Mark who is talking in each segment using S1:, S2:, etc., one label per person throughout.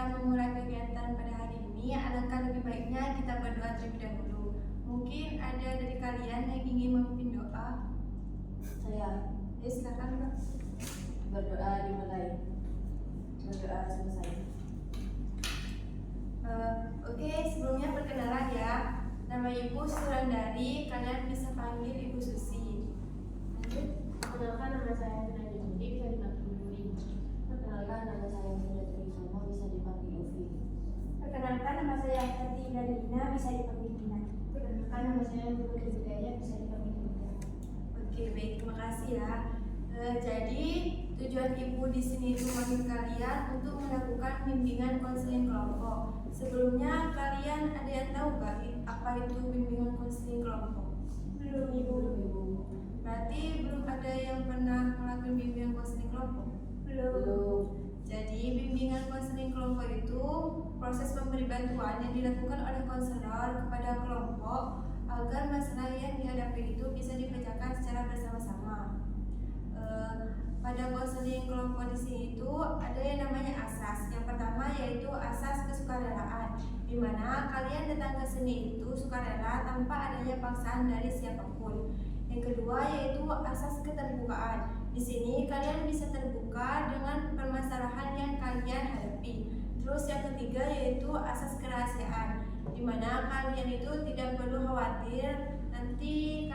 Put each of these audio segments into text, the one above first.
S1: kita memulai kegiatan pada hari ini, alangkah lebih baiknya kita berdoa terlebih dahulu. Mungkin ada dari kalian yang ingin memimpin doa?
S2: Saya.
S1: Ya, silakan Mbak.
S2: Berdoa dimulai. Berdoa selesai.
S1: Oke, sebelumnya perkenalan ya. Nama Ibu Surandari, kalian bisa panggil Ibu Susi. Lanjut.
S3: Perkenalkan, nama saya Nadi Budi, bisa dipanggil Budi.
S2: Perkenalkan, nama saya Sudah Trisono, bisa dipanggil Ufi.
S4: Perkenalkan, nama saya Tati Dalina, bisa dipanggil Dina.
S3: Perkenalkan, nama saya Budi Hidayah, bisa dipanggil Budi.
S1: Oke, baik, terima kasih ya. Jadi tujuan Ibu di sini itu memanggil kalian untuk melakukan bimbingan konseling kelompok. Sebelumnya kalian ada yang tahu nggak apa itu bimbingan konseling kelompok?
S4: Belum Ibu.
S1: Berarti belum ada yang pernah melakukan bimbingan konseling kelompok?
S4: Belum.
S1: Jadi bimbingan konseling kelompok itu proses pemberi bantuan yang dilakukan oleh konselor kepada kelompok agar masalah yang dihadapi itu bisa dipecahkan secara bersama-sama. Pada konseling kelompok di sini itu ada yang namanya asas. Yang pertama yaitu asas kesukarelaan, di mana kalian datang ke sini itu sukarela tanpa adanya paksaan dari siapapun. Yang kedua yaitu asas keterbukaan. Di sini kalian bisa terbuka dengan permasalahan yang kalian hadapi. Terus yang ketiga yaitu asas kerahasiaan, di mana kalian itu tidak perlu khawatir nanti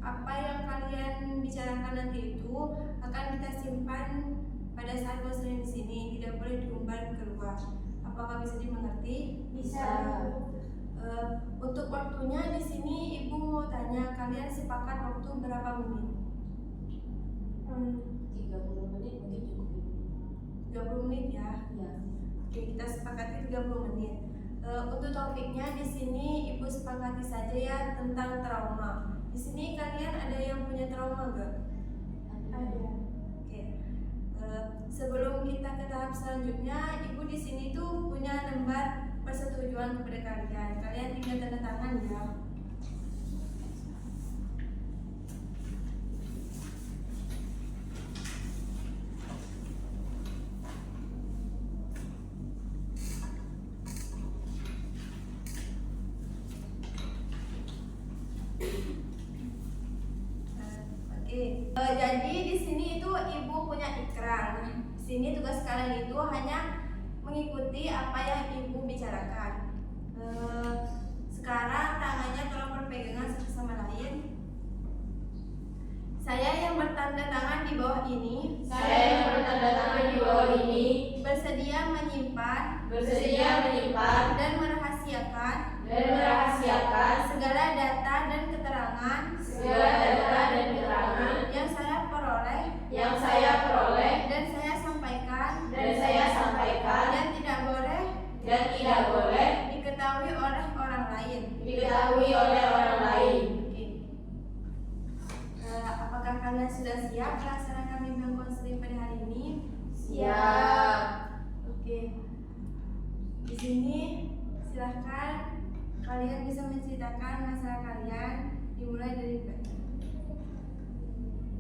S1: apa yang kalian bicarakan nanti itu akan kita simpan pada saat konseling di sini, tidak boleh diumbar keluar. Apakah bisa dimengerti?
S4: Bisa.
S1: Untuk waktunya di sini Ibu mau tanya, kalian sepakat waktu berapa menit?
S2: 30 menit mungkin cukup.
S1: 30 menit ya.
S2: Ya.
S1: Oke, kita sepakati 30 menit. Untuk topiknya di sini Ibu sepakati saja ya tentang trauma. Di sini kalian ada yang punya trauma nggak?
S4: Ada.
S1: Oke. Sebelum kita ke tahap selanjutnya, Ibu di sini tuh punya lembar persetujuan kepada kalian. Kalian tinggal tanda tangan ya. Jadi di sini itu Ibu punya ikrar. Di sini tugas kalian itu hanya mengikuti apa yang Ibu bicarakan. Sekarang tangannya tolong berpegangan satu sama lain. Saya yang bertanda tangan di bawah ini.
S3: Saya yang bertanda tangan di bawah ini
S1: Bersedia menyimpan
S3: dan
S1: merahasiakan
S3: segala data dan keterangan
S1: yang saya peroleh
S3: dan saya sampaikan
S1: dan tidak boleh diketahui oleh orang lain. Oke. Apakah kalian sudah siap melaksanakan bimbingan konseling pada hari ini?
S3: Siap.
S1: Oke. Di sini silahkan kalian bisa menceritakan masalah kalian, dimulai dari Mbak.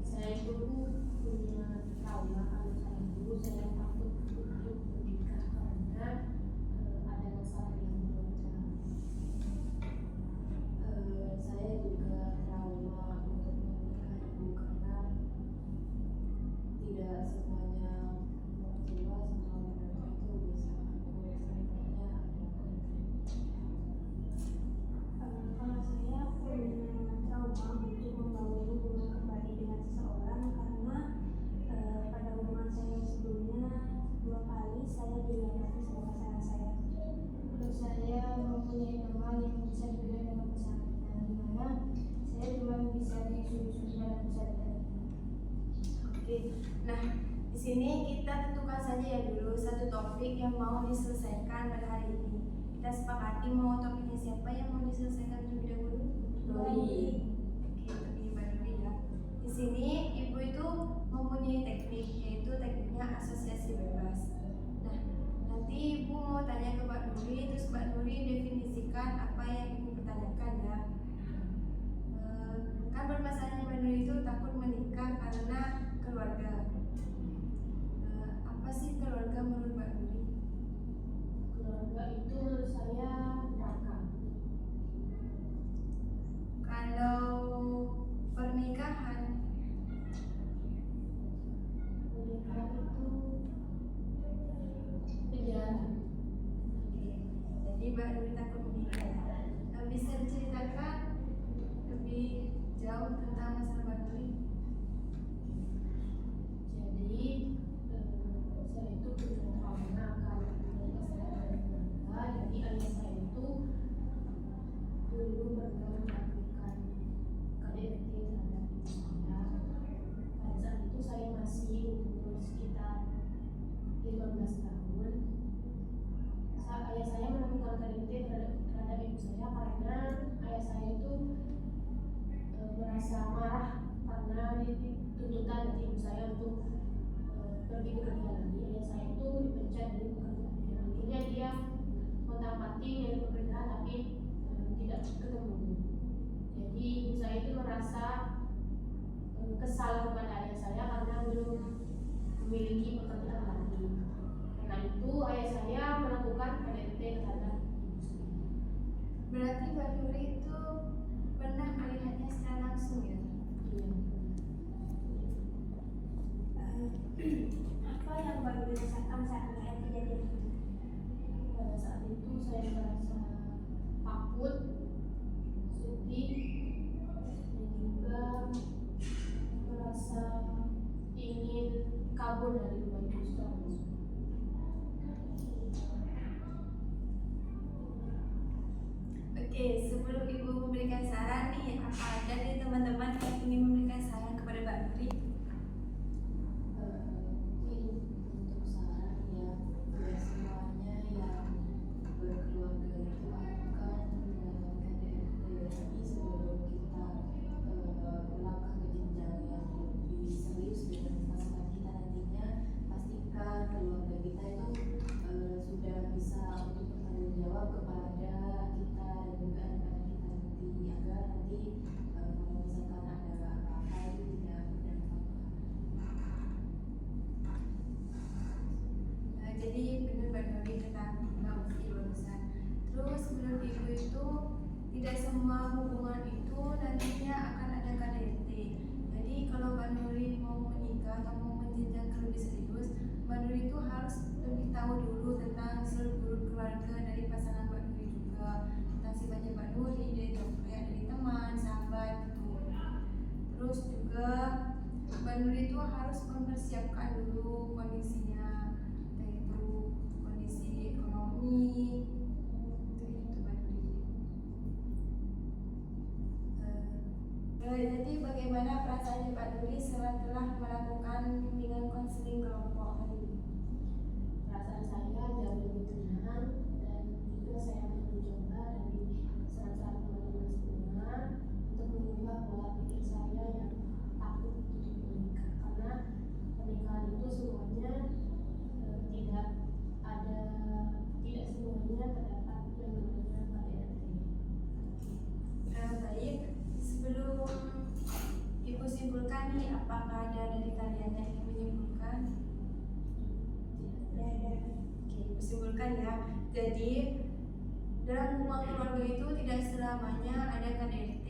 S3: Saya dulu punya trauma karena saya takut untuk menikah karena ada masalah yang mengancam.
S2: Saya juga trauma untuk menikah Ibu karena tidak semuanya mertua sama menantu itu bisa semuanya
S4: Kalau saya punya trauma untuk membangun hubungan kembali dengan seseorang karena pada hubungan saya yang sebelumnya 2 kali saya dihianati sama pasangan saya.
S3: Untuk saya mempunyai teman yang bisa dibilang dengan persahabatan, di mana saya cuma bisa disuruh-suruh dalam persahabatan.
S1: Oke. Nah, di sini kita tentukan saja ya dulu satu topik yang mau diselesaikan pada hari ini. Kita sepakati mau topiknya siapa yang mau diselesaikan terlebih dahulu?
S2: Doi.
S1: Oke, tapi Mbak Dori ya. Di sini Ibu itu mempunyai teknik, yaitu tekniknya asosiasi bebas. Nah, nanti Ibu mau tanya ke Mbak Dori, terus Mbak Dori definisikan apa yang Ibu pertanyakan ya. Kan permasalahannya Mbak Dori itu takut menikah karena keluarga. Apa sih keluarga menurut Mbak Dori?
S3: masih umur sekitar 15 tahun, ayah saya melakukan KDRT terhadap ibu saya karena ayah saya itu merasa marah karena tuntutan dari ibu saya untuk pergi bekerja lagi. Ayah saya itu dipecat dari pekerjaannya. Akhirnya dia kontak-kating dari pekerjaan tapi tidak ketemu. Jadi ibu saya itu merasa kesal kepada ayah saya karena belum memiliki pekerjaan lagi. Karena itu ayah saya melakukan KDRT terhadap ibu saya.
S1: Berarti Mbak Nuri itu pernah melihatnya secara langsung ya?
S3: Iya.
S4: Apa yang Mbak Nuri rasakan saat melihat kejadian itu?
S3: Pada saat itu saya merasa takut, sedih, dan juga merasa ingin kabur dari rumah itu secara langsung.
S1: Oke, sebelum Ibu memberikan saran nih, apa ada nih teman-teman yang ingin memberikan saran kepada Mbak Nuri?
S2: Mungkin untuk saran ya, tidak semuanya yang berkeluarga itu akan melakukan KDRT. Tapi sebelum kita melangkah ke jenjang yang lebih serius dengan pasangan kita nantinya, pastikan keluarga kita itu sudah bisa untuk bertanggung jawab kepada kita dan juga anak-anak kita nanti, agar nanti kalau misalkan ada apa-apa itu tidak berdampak.
S1: Jadi benar Mbak Nuri kata Mbak Ufi barusan. Terus menurut Ibu itu tidak semua hubungan itu nantinya akan ada KDRT. Jadi kalau Mbak Nuri mau menikah atau mau menjenjang ke lebih serius, Mbak Nuri itu harus lebih tahu dulu tentang seluruh keluarga dari pasangan Mbak Nuri juga, tentang sifatnya Mbak Nuri, dari teman, sahabat gitu. Terus juga Mbak Nuri itu harus mempersiapkan dulu kondisinya, yaitu kondisi ekonomi, itu Mbak Nuri. Jadi bagaimana perasaan Mbak Nuri setelah melakukan bimbingan konseling kelompok tadi?
S3: Perasaan saya jauh lebih tenang dan juga saya mencoba dari saran-saran teman-teman semua untuk mengubah pola pikir saya yang takut untuk menikah, karena pernikahan itu semuanya tidak semuanya terdapat yang namanya KDRT.
S1: Baik, sebelum Ibu simpulkan nih, apakah ada dari kalian yang ingin menyimpulkan? Oke, Ibu simpulkan ya. Jadi dalam hubungan keluarga itu tidak selamanya ada KDRT.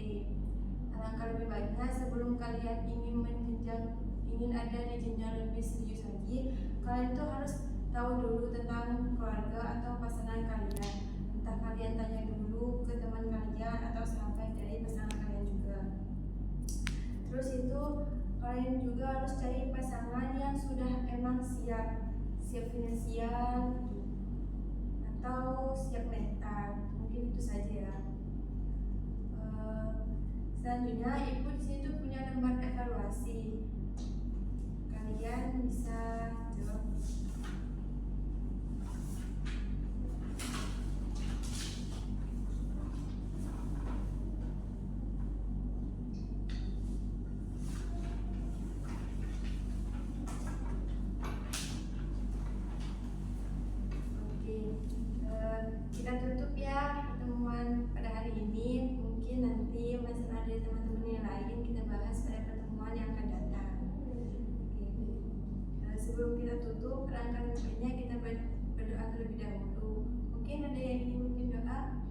S1: Alangkah lebih baiknya sebelum kalian ingin ada di jenjang lebih serius lagi, kalian itu harus tahu dulu tentang keluarga atau pasangan kalian. Entah kalian tanya dulu ke teman kalian atau sahabat dari pasangan kalian juga. Terus itu kalian juga harus cari pasangan yang sudah emang siap finansial atau siap mental. Mungkin itu saja ya. Selanjutnya Ibu di situ punya lembar evaluasi. Kalian bisa jawab. Kita tutup ya pertemuan pada hari ini. Mungkin nanti masalah dari teman-teman yang lain kita bahas pada pertemuan yang akan datang. Sebelum kita tutup, alangkah baiknya kita berdoa terlebih dahulu. Mungkin ada yang ingin memimpin doa?